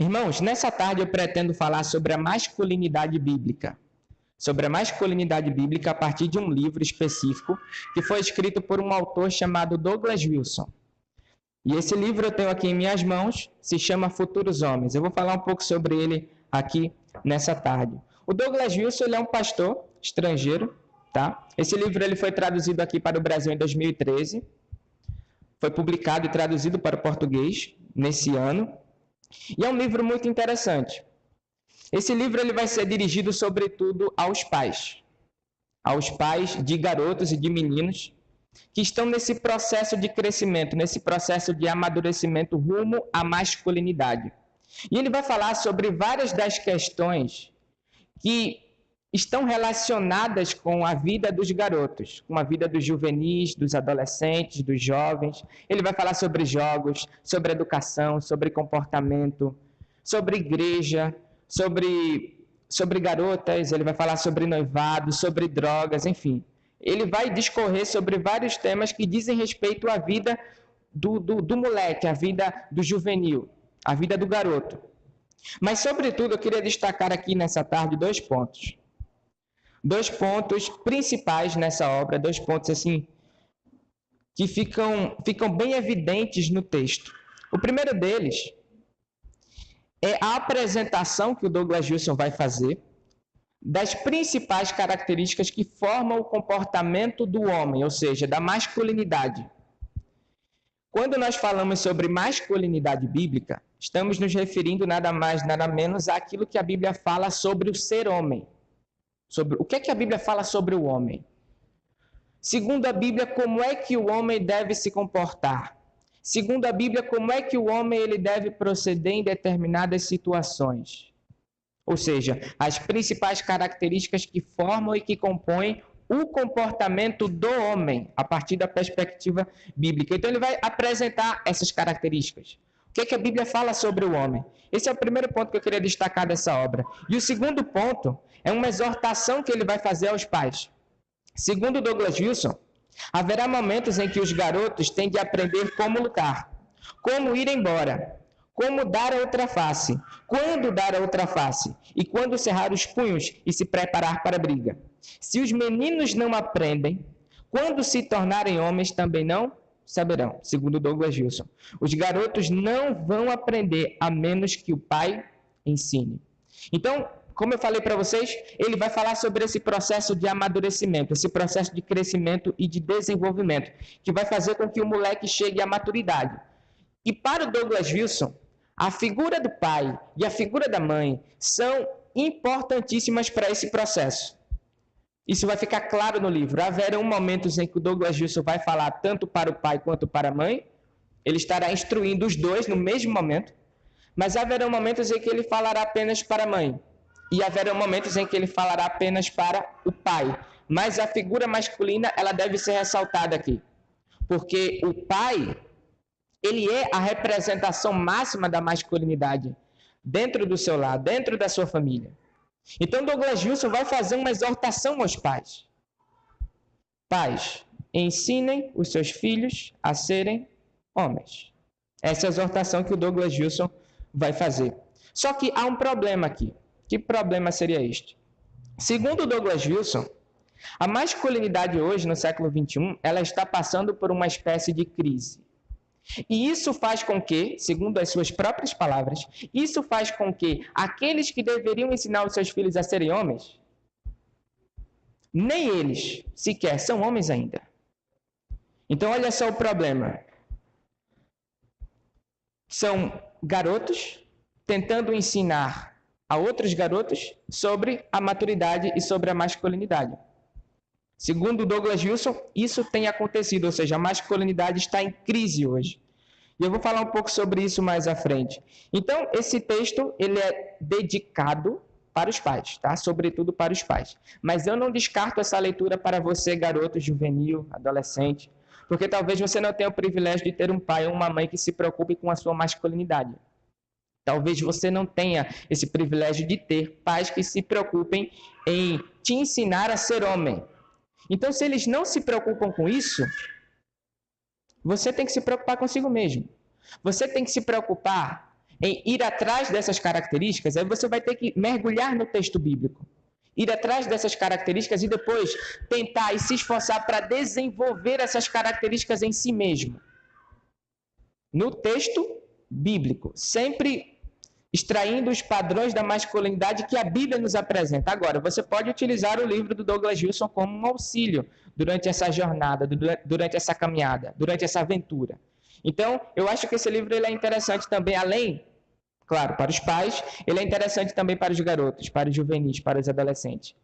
Irmãos, nessa tarde eu pretendo falar sobre a masculinidade bíblica. Sobre a masculinidade bíblica a partir de um livro específico que foi escrito por um autor chamado Douglas Wilson. E esse livro eu tenho aqui em minhas mãos, se chama Futuros Homens. Eu vou falar um pouco sobre ele aqui nessa tarde. O Douglas Wilson ele é um pastor estrangeiro, tá? Esse livro ele foi traduzido aqui para o Brasil em 2013. Foi publicado e traduzido para o português nesse ano. E é um livro muito interessante. Esse livro ele vai ser dirigido, sobretudo, aos pais de garotos e de meninos que estão nesse processo de crescimento, nesse processo de amadurecimento rumo à masculinidade. E ele vai falar sobre várias das questões que estão relacionadas com a vida dos garotos, com a vida dos juvenis, dos adolescentes, dos jovens. Ele vai falar sobre jogos, sobre educação, sobre comportamento, sobre igreja, sobre garotas, ele vai falar sobre noivado, sobre drogas, enfim. Ele vai discorrer sobre vários temas que dizem respeito à vida do moleque, à vida do juvenil, à vida do garoto. Mas, sobretudo, eu queria destacar aqui nessa tarde dois pontos. Dois pontos principais nessa obra, dois pontos assim que ficam bem evidentes no texto. O primeiro deles é a apresentação que o Douglas Wilson vai fazer das principais características que formam o comportamento do homem, ou seja, da masculinidade. Quando nós falamos sobre masculinidade bíblica, estamos nos referindo nada mais, nada menos àquilo que a Bíblia fala sobre o ser homem. Sobre o que é que a Bíblia fala sobre o homem? Segundo a Bíblia, como é que o homem deve se comportar? Segundo a Bíblia, como é que o homem ele deve proceder em determinadas situações? Ou seja, as principais características que formam e que compõem o comportamento do homem, a partir da perspectiva bíblica. Então, ele vai apresentar essas características. O que é que a Bíblia fala sobre o homem? Esse é o primeiro ponto que eu queria destacar dessa obra. E o segundo ponto é uma exortação que ele vai fazer aos pais. Segundo Douglas Wilson, haverá momentos em que os garotos têm de aprender como lutar, como ir embora, como dar a outra face, quando dar a outra face e quando cerrar os punhos e se preparar para a briga. Se os meninos não aprendem, quando se tornarem homens também não saberão, segundo Douglas Wilson. Os garotos não vão aprender a menos que o pai ensine. Então, como eu falei para vocês, ele vai falar sobre esse processo de amadurecimento, esse processo de crescimento e de desenvolvimento, que vai fazer com que o moleque chegue à maturidade. E para o Douglas Wilson, a figura do pai e a figura da mãe são importantíssimas para esse processo. Isso vai ficar claro no livro. Haverão momentos em que o Douglas Wilson vai falar tanto para o pai quanto para a mãe. Ele estará instruindo os dois no mesmo momento. Mas haverão momentos em que ele falará apenas para a mãe. E haverão momentos em que ele falará apenas para o pai. Mas a figura masculina, ela deve ser ressaltada aqui. Porque o pai, ele é a representação máxima da masculinidade dentro do seu lar, dentro da sua família. Então, Douglas Wilson vai fazer uma exortação aos pais. Pais, ensinem os seus filhos a serem homens. Essa é a exortação que o Douglas Wilson vai fazer. Só que há um problema aqui. Que problema seria este? Segundo Douglas Wilson, a masculinidade hoje, no século XXI, ela está passando por uma espécie de crise. E isso faz com que, segundo as suas próprias palavras, isso faz com que aqueles que deveriam ensinar os seus filhos a serem homens, nem eles sequer são homens ainda. Então, olha só o problema. São garotos tentando ensinar a outros garotos sobre a maturidade e sobre a masculinidade. Segundo Douglas Wilson, isso tem acontecido, ou seja, a masculinidade está em crise hoje. E eu vou falar um pouco sobre isso mais à frente. Então, esse texto ele é dedicado para os pais, tá? Sobretudo para os pais. Mas eu não descarto essa leitura para você, garoto, juvenil, adolescente, porque talvez você não tenha o privilégio de ter um pai ou uma mãe que se preocupe com a sua masculinidade. Talvez você não tenha esse privilégio de ter pais que se preocupem em te ensinar a ser homem. Então, se eles não se preocupam com isso, você tem que se preocupar consigo mesmo. Você tem que se preocupar em ir atrás dessas características, aí você vai ter que mergulhar no texto bíblico. Ir atrás dessas características e depois tentar e se esforçar para desenvolver essas características em si mesmo. No texto bíblico, sempre extraindo os padrões da masculinidade que a Bíblia nos apresenta. Agora, você pode utilizar o livro do Douglas Wilson como um auxílio durante essa jornada, durante essa caminhada, durante essa aventura. Então, eu acho que esse livro ele é interessante também, além, claro, para os pais, ele é interessante também para os garotos, para os juvenis, para os adolescentes.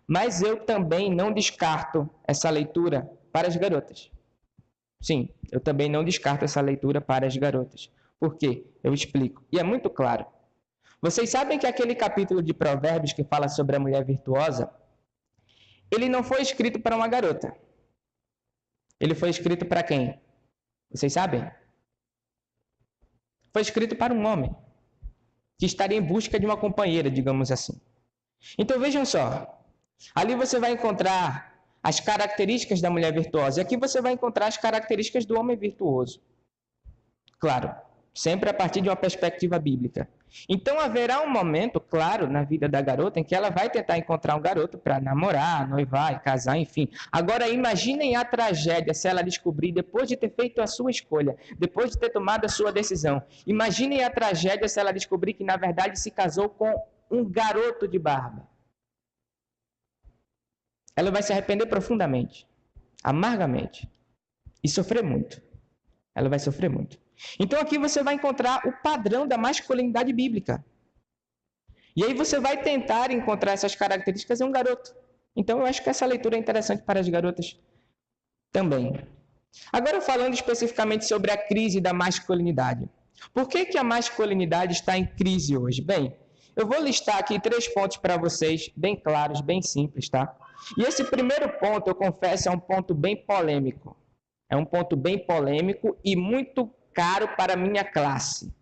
Mas eu também não descarto essa leitura para as garotas. Sim, eu também não descarto essa leitura para as garotas. Por quê? Eu explico. E é muito claro. Vocês sabem que aquele capítulo de Provérbios que fala sobre a mulher virtuosa, ele não foi escrito para uma garota. Ele foi escrito para quem? Vocês sabem? Foi escrito para um homem que estaria em busca de uma companheira, digamos assim. Então vejam só, ali você vai encontrar as características da mulher virtuosa e aqui você vai encontrar as características do homem virtuoso. Claro, sempre a partir de uma perspectiva bíblica. Então haverá um momento, claro, na vida da garota em que ela vai tentar encontrar um garoto para namorar, noivar, casar, enfim. Agora imaginem a tragédia se ela descobrir, depois de ter feito a sua escolha, depois de ter tomado a sua decisão, imaginem a tragédia se ela descobrir que na verdade se casou com um garoto de barba. Ela vai se arrepender profundamente, amargamente, e sofrer muito. Ela vai sofrer muito. Então aqui você vai encontrar o padrão da masculinidade bíblica. E aí você vai tentar encontrar essas características em um garoto. Então eu acho que essa leitura é interessante para as garotas também. Agora falando especificamente sobre a crise da masculinidade. Por que a masculinidade está em crise hoje? Bem, eu vou listar aqui 3 pontos para vocês, bem claros, bem simples, tá? E esse primeiro ponto, eu confesso, é um ponto bem polêmico. É um ponto bem polêmico e muito caro para a minha classe,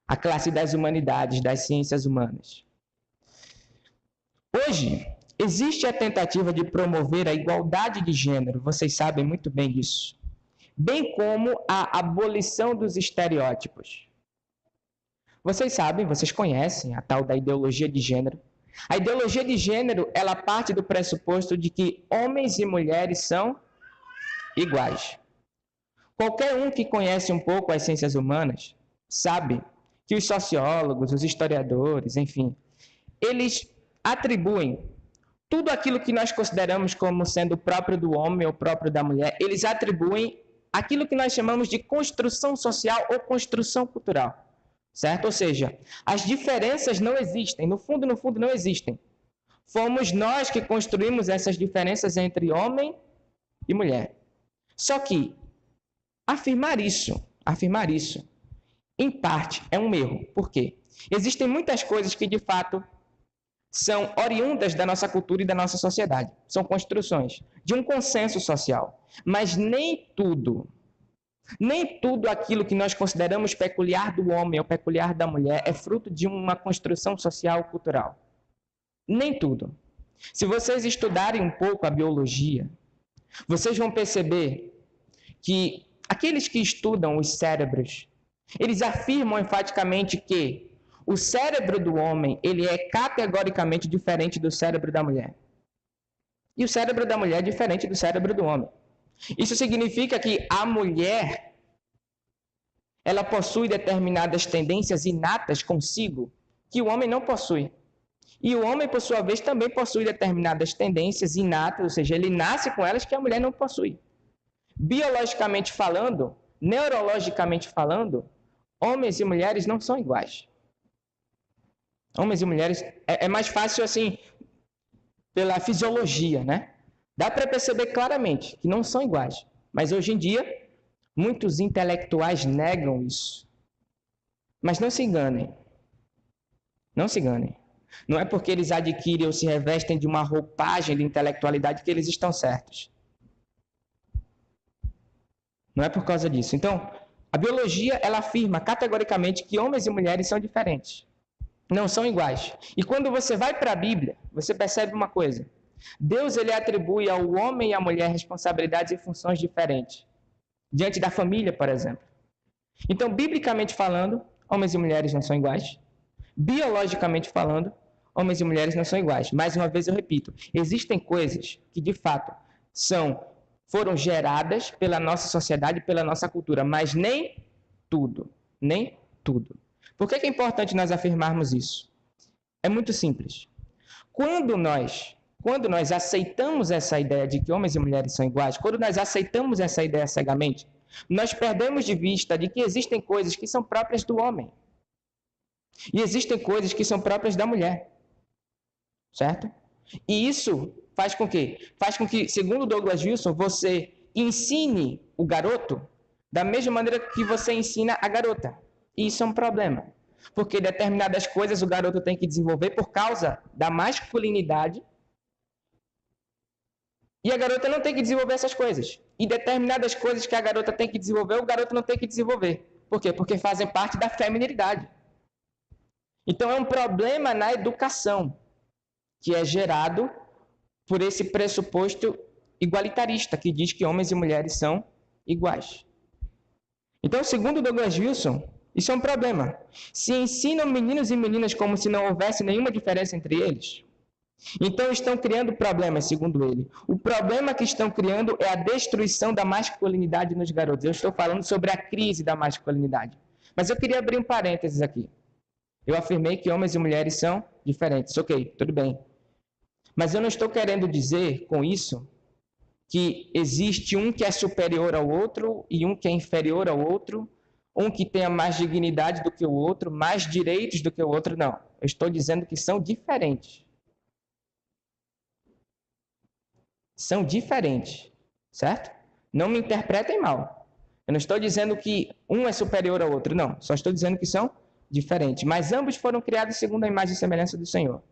a classe das humanidades, das ciências humanas. Hoje, existe a tentativa de promover a igualdade de gênero, vocês sabem muito bem disso, bem como a abolição dos estereótipos. Vocês sabem, vocês conhecem a tal da ideologia de gênero. A ideologia de gênero, ela parte do pressuposto de que homens e mulheres são iguais. Qualquer um que conhece um pouco as ciências humanas sabe que os sociólogos, os historiadores, enfim, eles atribuem tudo aquilo que nós consideramos como sendo próprio do homem ou próprio da mulher, eles atribuem aquilo que nós chamamos de construção social ou construção cultural, certo? Ou seja, as diferenças não existem, no fundo não existem. Fomos nós que construímos essas diferenças entre homem e mulher. Só que afirmar isso, em parte, é um erro. Por quê? Existem muitas coisas que, de fato, são oriundas da nossa cultura e da nossa sociedade. São construções de um consenso social. Mas nem tudo aquilo que nós consideramos peculiar do homem ou peculiar da mulher é fruto de uma construção social ou cultural. Nem tudo. Se vocês estudarem um pouco a biologia, vocês vão perceber que aqueles que estudam os cérebros, eles afirmam enfaticamente que o cérebro do homem, ele é categoricamente diferente do cérebro da mulher. E o cérebro da mulher é diferente do cérebro do homem. Isso significa que a mulher, ela possui determinadas tendências inatas consigo que o homem não possui. E o homem, por sua vez, também possui determinadas tendências inatas, ou seja, ele nasce com elas que a mulher não possui. Biologicamente falando, neurologicamente falando, homens e mulheres não são iguais. Homens e mulheres é mais fácil assim pela fisiologia, né? Dá para perceber claramente que não são iguais. Mas hoje em dia, muitos intelectuais negam isso. Mas não se enganem. Não se enganem. Não é porque eles adquirem ou se revestem de uma roupagem de intelectualidade que eles estão certos. Não é por causa disso. Então, a biologia, ela afirma categoricamente que homens e mulheres são diferentes. Não são iguais. E quando você vai para a Bíblia, você percebe uma coisa. Deus, ele atribui ao homem e à mulher responsabilidades e funções diferentes. Diante da família, por exemplo. Então, biblicamente falando, homens e mulheres não são iguais. Biologicamente falando, homens e mulheres não são iguais. Mais uma vez eu repito, existem coisas que de fato foram geradas pela nossa sociedade, pela nossa cultura, mas nem tudo. Nem tudo. Por que é importante nós afirmarmos isso? É muito simples. Quando nós aceitamos essa ideia de que homens e mulheres são iguais, quando nós aceitamos essa ideia cegamente, nós perdemos de vista de que existem coisas que são próprias do homem. E existem coisas que são próprias da mulher. Certo? E isso faz com que, segundo Douglas Wilson, você ensine o garoto da mesma maneira que você ensina a garota. E isso é um problema. Porque determinadas coisas o garoto tem que desenvolver por causa da masculinidade e a garota não tem que desenvolver essas coisas. E determinadas coisas que a garota tem que desenvolver, o garoto não tem que desenvolver. Por quê? Porque fazem parte da feminilidade. Então é um problema na educação que é gerado por esse pressuposto igualitarista, que diz que homens e mulheres são iguais. Então, segundo Douglas Wilson, isso é um problema. Se ensinam meninos e meninas como se não houvesse nenhuma diferença entre eles, então estão criando problemas, segundo ele. O problema que estão criando é a destruição da masculinidade nos garotos. Eu estou falando sobre a crise da masculinidade. Mas eu queria abrir um parênteses aqui. Eu afirmei que homens e mulheres são diferentes. Ok, tudo bem. Mas eu não estou querendo dizer com isso que existe um que é superior ao outro e um que é inferior ao outro, um que tenha mais dignidade do que o outro, mais direitos do que o outro, não. Eu estou dizendo que são diferentes. São diferentes, certo? Não me interpretem mal. Eu não estou dizendo que um é superior ao outro, não. Só estou dizendo que são diferentes. Mas ambos foram criados segundo a imagem e semelhança do Senhor.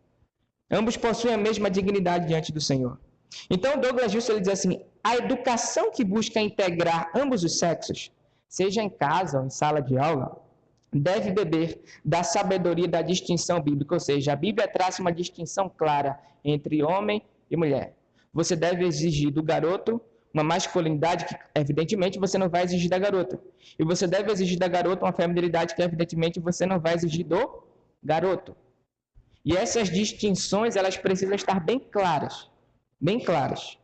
Ambos possuem a mesma dignidade diante do Senhor. Então, Douglas Wilson ele diz assim, a educação que busca integrar ambos os sexos, seja em casa ou em sala de aula, deve beber da sabedoria da distinção bíblica, ou seja, a Bíblia traça uma distinção clara entre homem e mulher. Você deve exigir do garoto uma masculinidade que, evidentemente, você não vai exigir da garota. E você deve exigir da garota uma feminilidade que, evidentemente, você não vai exigir do garoto. E essas distinções, elas precisam estar bem claras. Bem claras.